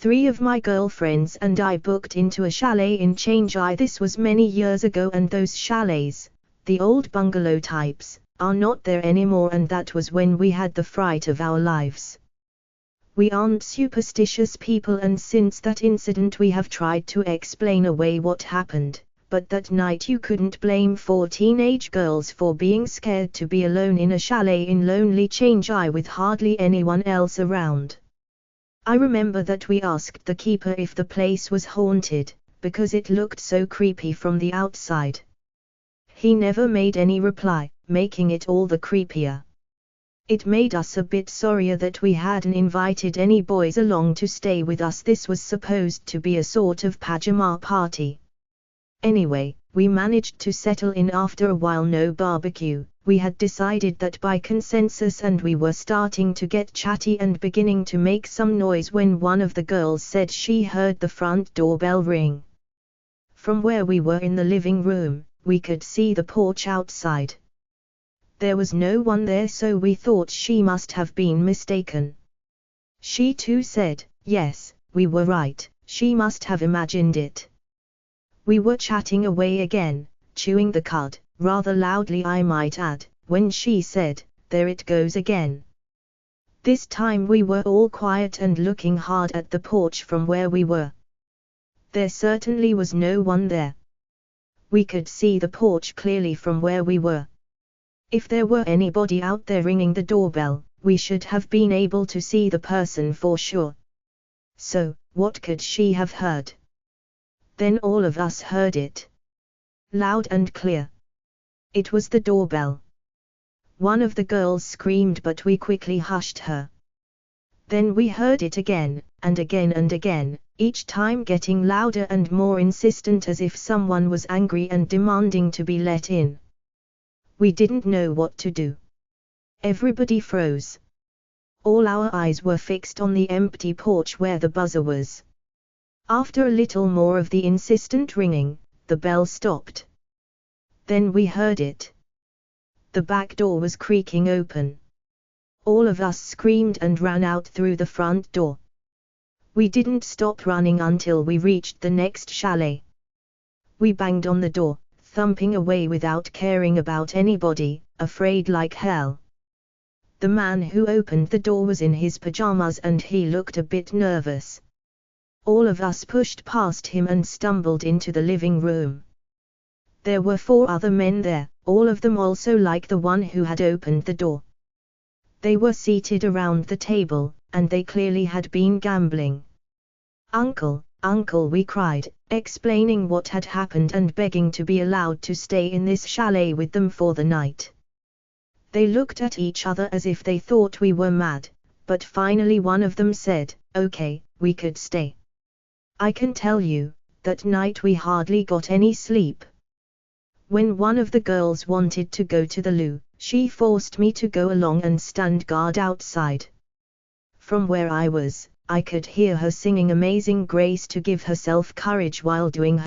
3 of my girlfriends and I booked into a chalet in Chiang. This was many years ago, and those chalets, the old bungalow types, are not there anymore, and that was when we had the fright of our lives. We aren't superstitious people, and since that incident we have tried to explain away what happened, but that night you couldn't blame 4 teenage girls for being scared to be alone in a chalet in lonely Chiang with hardly anyone else around. I remember that we asked the keeper if the place was haunted, because it looked so creepy from the outside. He never made any reply, making it all the creepier. It made us a bit sorrier that we hadn't invited any boys along to stay with us. This was supposed to be a sort of pajama party. Anyway, we managed to settle in after a while. No barbecue. We had decided that by consensus, and we were starting to get chatty and beginning to make some noise when one of the girls said she heard the front doorbell ring. From where we were in the living room, we could see the porch outside. There was no one there, so we thought she must have been mistaken. She too said, yes, we were right, she must have imagined it. We were chatting away again, chewing the cud, rather loudly I might add, when she said, there it goes again. This time we were all quiet and looking hard at the porch from where we were. There certainly was no one there. We could see the porch clearly from where we were. If there were anybody out there ringing the doorbell, we should have been able to see the person for sure. So, what could she have heard? Then all of us heard it. Loud and clear. It was the doorbell. One of the girls screamed, but we quickly hushed her. Then we heard it again, and again and again, each time getting louder and more insistent, as if someone was angry and demanding to be let in. We didn't know what to do. Everybody froze. All our eyes were fixed on the empty porch where the buzzer was. After a little more of the insistent ringing, the bell stopped. Then we heard it. The back door was creaking open. All of us screamed and ran out through the front door. We didn't stop running until we reached the next chalet. We banged on the door, thumping away without caring about anybody, afraid like hell. The man who opened the door was in his pajamas and he looked a bit nervous. All of us pushed past him and stumbled into the living room. There were 4 other men there, all of them also like the one who had opened the door. They were seated around the table, and they clearly had been gambling. "Uncle, uncle," we cried, explaining what had happened and begging to be allowed to stay in this chalet with them for the night. They looked at each other as if they thought we were mad, but finally one of them said, "Okay, we could stay." I can tell you, that night we hardly got any sleep. When one of the girls wanted to go to the loo, she forced me to go along and stand guard outside. From where I was, I could hear her singing Amazing Grace to give herself courage while doing her